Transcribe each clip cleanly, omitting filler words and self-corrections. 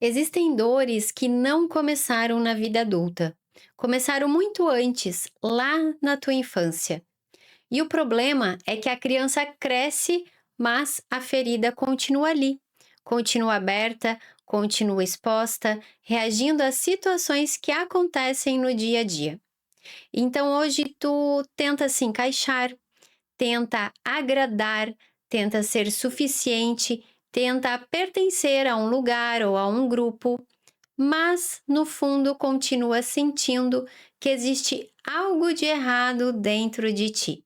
Existem dores que não começaram na vida adulta. Começaram muito antes, lá na tua infância. E o problema é que a criança cresce, mas a ferida continua ali. Continua aberta, continua exposta, reagindo às situações que acontecem no dia a dia. Então hoje tu tenta se encaixar, tenta agradar, tenta ser suficiente, tenta pertencer a um lugar ou a um grupo, mas no fundo continua sentindo que existe algo de errado dentro de ti.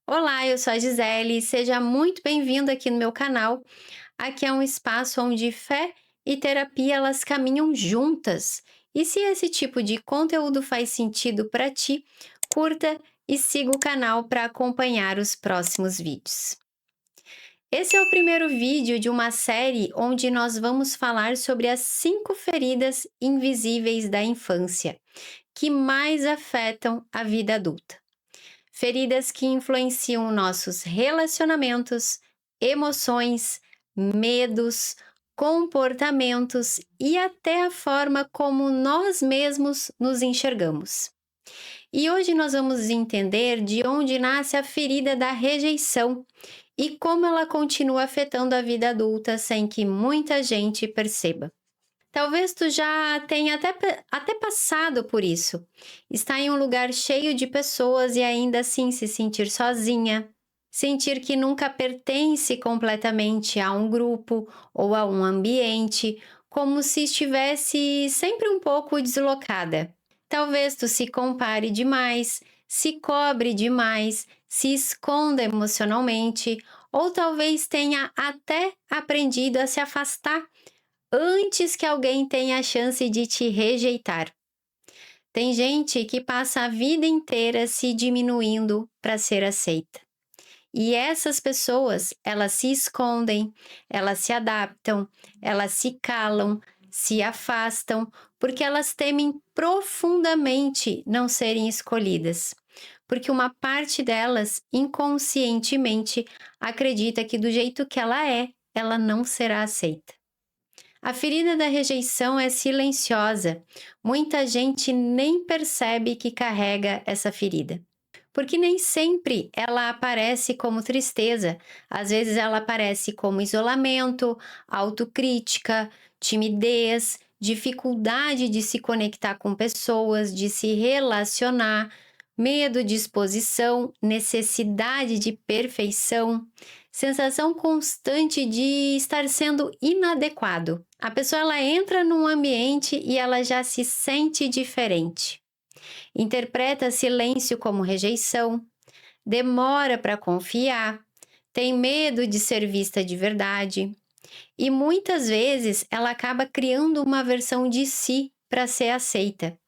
Olá, eu sou a Gisele, seja muito bem-vindo aqui no meu canal. Aqui é um espaço onde fé e terapia elas caminham juntas. E se esse tipo de conteúdo faz sentido para ti, curta e siga o canal para acompanhar os próximos vídeos. Esse é o primeiro vídeo de uma série onde nós vamos falar sobre as 5 feridas invisíveis da infância que mais afetam a vida adulta. Feridas que influenciam nossos relacionamentos, emoções, medos, comportamentos e até a forma como nós mesmos nos enxergamos. E hoje nós vamos entender de onde nasce a ferida da rejeição e como ela continua afetando a vida adulta sem que muita gente perceba. Talvez tu já tenha até passado por isso. Estar em um lugar cheio de pessoas e ainda assim se sentir sozinha, sentir que nunca pertence completamente a um grupo ou a um ambiente, como se estivesse sempre um pouco deslocada. Talvez tu se compare demais, se cobre demais, se esconda emocionalmente, ou talvez tenha até aprendido a se afastar antes que alguém tenha a chance de te rejeitar. Tem gente que passa a vida inteira se diminuindo para ser aceita. E essas pessoas, elas se escondem, elas se adaptam, elas se calam, se afastam, porque elas temem profundamente não serem escolhidas. Porque uma parte delas, inconscientemente, acredita que do jeito que ela não será aceita. A ferida da rejeição é silenciosa. Muita gente nem percebe que carrega essa ferida. Porque nem sempre ela aparece como tristeza, às vezes ela aparece como isolamento, autocrítica, timidez, dificuldade de se conectar com pessoas, de se relacionar, medo de exposição, necessidade de perfeição, sensação constante de estar sendo inadequado. A pessoa ela entra num ambiente e ela já se sente diferente. Interpreta silêncio como rejeição, demora para confiar, tem medo de ser vista de verdade e muitas vezes ela acaba criando uma versão de si para ser aceita.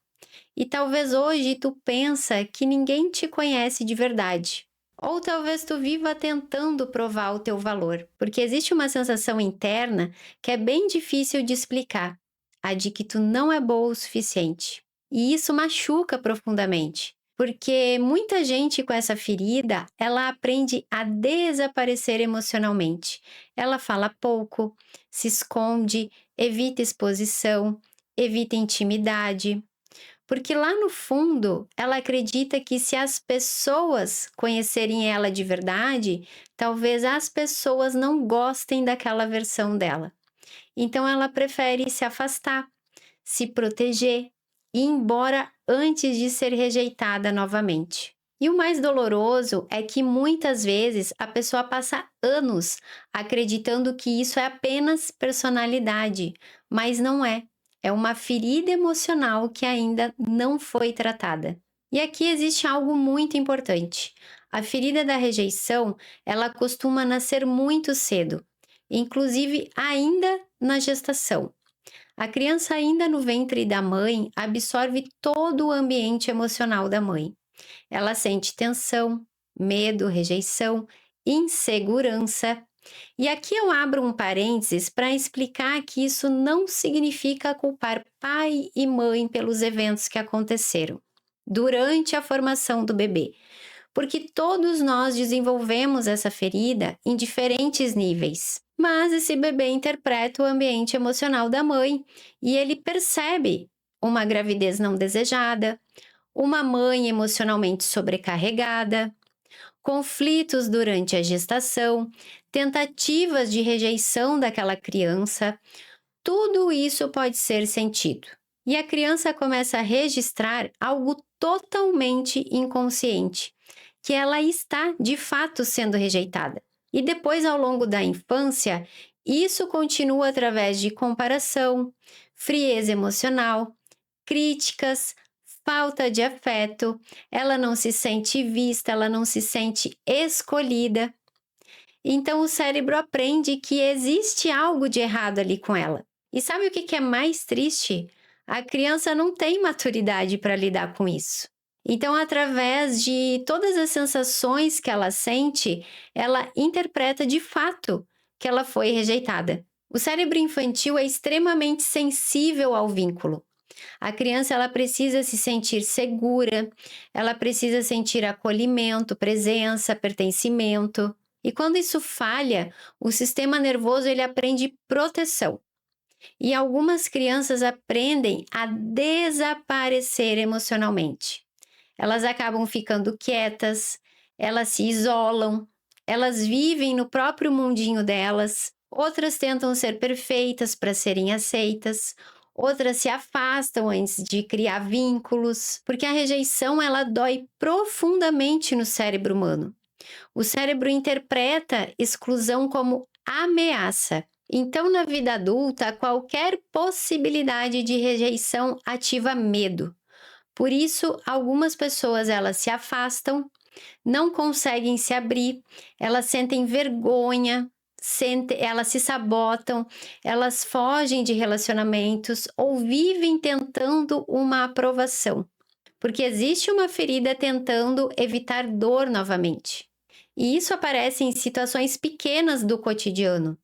E talvez hoje tu pensa que ninguém te conhece de verdade. Ou talvez tu viva tentando provar o teu valor, porque existe uma sensação interna que é bem difícil de explicar, a de que tu não é boa o suficiente. E isso machuca profundamente, porque muita gente com essa ferida, ela aprende a desaparecer emocionalmente. Ela fala pouco, se esconde, evita exposição, evita intimidade, porque lá no fundo, ela acredita que se as pessoas conhecerem ela de verdade, talvez as pessoas não gostem daquela versão dela. Então ela prefere se afastar, se proteger e ir embora antes de ser rejeitada novamente. E o mais doloroso é que muitas vezes a pessoa passa anos acreditando que isso é apenas personalidade, mas não é. É uma ferida emocional que ainda não foi tratada. E aqui existe algo muito importante. A ferida da rejeição, ela costuma nascer muito cedo, inclusive ainda na gestação. A criança ainda no ventre da mãe absorve todo o ambiente emocional da mãe. Ela sente tensão, medo, rejeição, insegurança. E aqui eu abro um parênteses para explicar que isso não significa culpar pai e mãe pelos eventos que aconteceram durante a formação do bebê, porque todos nós desenvolvemos essa ferida em diferentes níveis. Mas esse bebê interpreta o ambiente emocional da mãe e ele percebe uma gravidez não desejada, uma mãe emocionalmente sobrecarregada, conflitos durante a gestação, tentativas de rejeição daquela criança, tudo isso pode ser sentido. E a criança começa a registrar algo totalmente inconsciente, que ela está de fato sendo rejeitada. E depois, ao longo da infância, isso continua através de comparação, frieza emocional, críticas, falta de afeto, ela não se sente vista, ela não se sente escolhida. Então o cérebro aprende que existe algo de errado ali com ela. E sabe o que é mais triste? A criança não tem maturidade para lidar com isso. Então, através de todas as sensações que ela sente, ela interpreta de fato que ela foi rejeitada. O cérebro infantil é extremamente sensível ao vínculo. A criança ela precisa se sentir segura, ela precisa sentir acolhimento, presença, pertencimento. E quando isso falha, o sistema nervoso ele aprende proteção. E algumas crianças aprendem a desaparecer emocionalmente. Elas acabam ficando quietas, elas se isolam, elas vivem no próprio mundinho delas. Outras tentam ser perfeitas para serem aceitas, outras se afastam antes de criar vínculos, porque a rejeição ela dói profundamente no cérebro humano. O cérebro interpreta exclusão como ameaça. Então, na vida adulta, qualquer possibilidade de rejeição ativa medo. Por isso, algumas pessoas elas se afastam, não conseguem se abrir, elas sentem vergonha, elas se sabotam, elas fogem de relacionamentos ou vivem tentando uma aprovação, porque existe uma ferida tentando evitar dor novamente. E isso aparece em situações pequenas do cotidiano.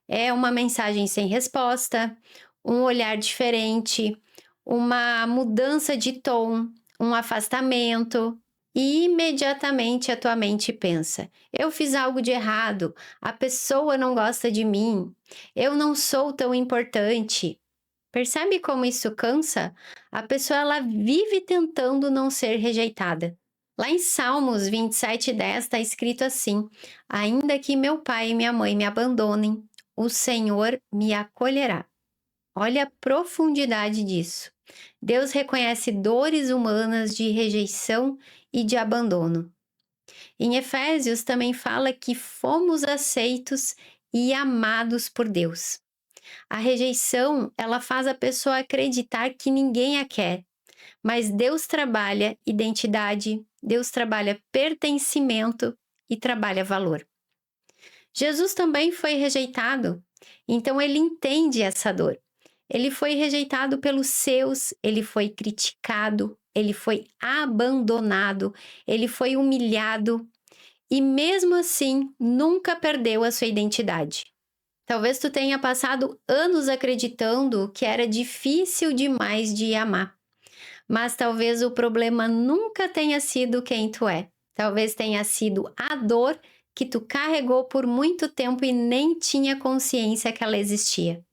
É uma mensagem sem resposta, um olhar diferente, uma mudança de tom, um afastamento. E imediatamente a tua mente pensa: eu fiz algo de errado, a pessoa não gosta de mim, eu não sou tão importante. Percebe como isso cansa? A pessoa ela vive tentando não ser rejeitada. Lá em Salmos 27:10 está escrito assim: ainda que meu pai e minha mãe me abandonem, o Senhor me acolherá. Olha a profundidade disso. Deus reconhece dores humanas de rejeição e de abandono. Em Efésios também fala que fomos aceitos e amados por Deus. A rejeição, ela faz a pessoa acreditar que ninguém a quer, mas Deus trabalha identidade, Deus trabalha pertencimento e trabalha valor. Jesus também foi rejeitado, então ele entende essa dor. Ele foi rejeitado pelos seus, ele foi criticado, ele foi abandonado, ele foi humilhado e mesmo assim nunca perdeu a sua identidade. Talvez tu tenha passado anos acreditando que era difícil demais de amar, mas talvez o problema nunca tenha sido quem tu é. Talvez tenha sido a dor que tu carregou por muito tempo e nem tinha consciência que ela existia.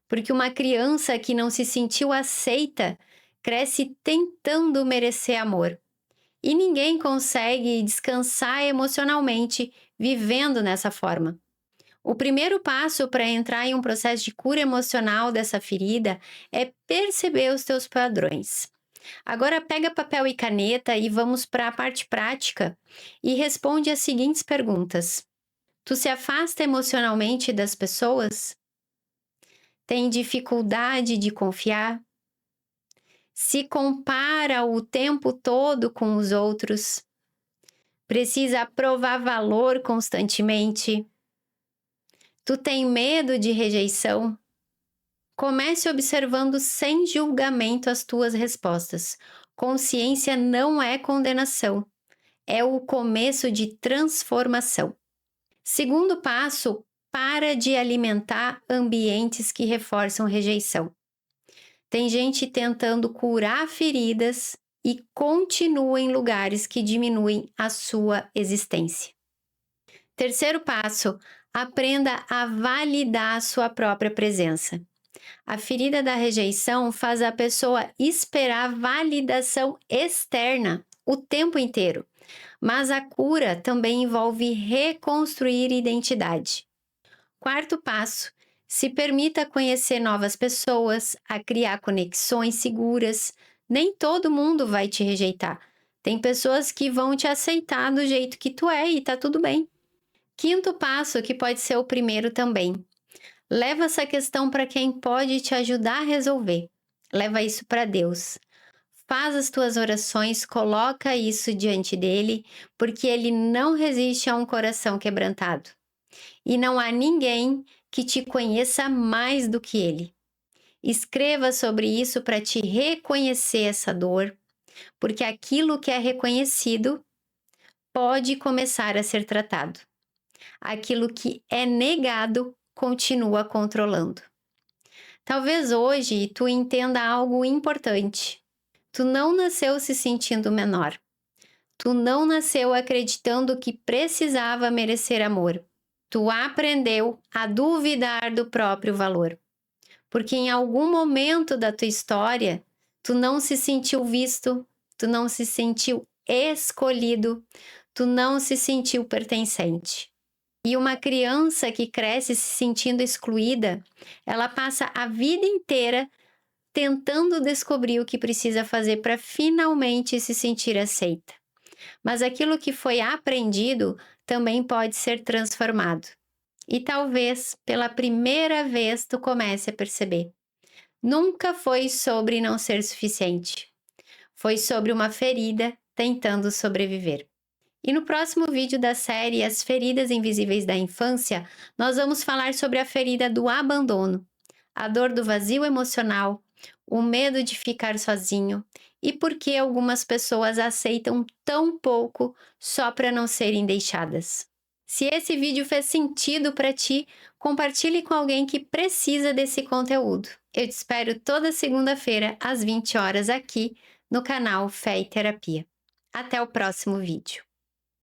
Porque uma criança que não se sentiu aceita cresce tentando merecer amor. E ninguém consegue descansar emocionalmente vivendo nessa forma. O primeiro passo para entrar em um processo de cura emocional dessa ferida é perceber os teus padrões. Agora pega papel e caneta e vamos para a parte prática e responde as seguintes perguntas. Tu se afasta emocionalmente das pessoas? Tem dificuldade de confiar? Se compara o tempo todo com os outros? Precisa provar valor constantemente? Tu tem medo de rejeição? Comece observando sem julgamento as tuas respostas. Consciência não é condenação, é o começo de transformação. Segundo passo, para de alimentar ambientes que reforçam rejeição. Tem gente tentando curar feridas e continua em lugares que diminuem a sua existência. Terceiro passo, Aprenda a validar a sua própria presença. A ferida da rejeição faz a pessoa esperar validação externa o tempo inteiro, mas a cura também envolve reconstruir identidade. Quarto passo: se permita conhecer novas pessoas, a criar conexões seguras. Nem todo mundo vai te rejeitar. Tem pessoas que vão te aceitar do jeito que tu é e tá tudo bem. Quinto passo, que pode ser o primeiro também. Leva essa questão para quem pode te ajudar a resolver. Leva isso para Deus. Faz as tuas orações, coloca isso diante dele, porque ele não resiste a um coração quebrantado. E não há ninguém que te conheça mais do que ele. Escreva sobre isso para te reconhecer essa dor, porque aquilo que é reconhecido pode começar a ser tratado. Aquilo que é negado continua controlando. Talvez hoje tu entenda algo importante. Tu não nasceu se sentindo menor. Tu não nasceu acreditando que precisava merecer amor. Tu aprendeu a duvidar do próprio valor. Porque em algum momento da tua história, tu não se sentiu visto, tu não se sentiu escolhido, tu não se sentiu pertencente. E uma criança que cresce se sentindo excluída, ela passa a vida inteira tentando descobrir o que precisa fazer para finalmente se sentir aceita. Mas aquilo que foi aprendido também pode ser transformado. E talvez, pela primeira vez, tu comece a perceber. Nunca foi sobre não ser suficiente. Foi sobre uma ferida tentando sobreviver. E no próximo vídeo da série As Feridas Invisíveis da Infância, nós vamos falar sobre a ferida do abandono, a dor do vazio emocional, o medo de ficar sozinho e por que algumas pessoas aceitam tão pouco só para não serem deixadas. Se esse vídeo fez sentido para ti, compartilhe com alguém que precisa desse conteúdo. Eu te espero toda segunda-feira às 20 horas aqui no canal Fé e Terapia. Até o próximo vídeo.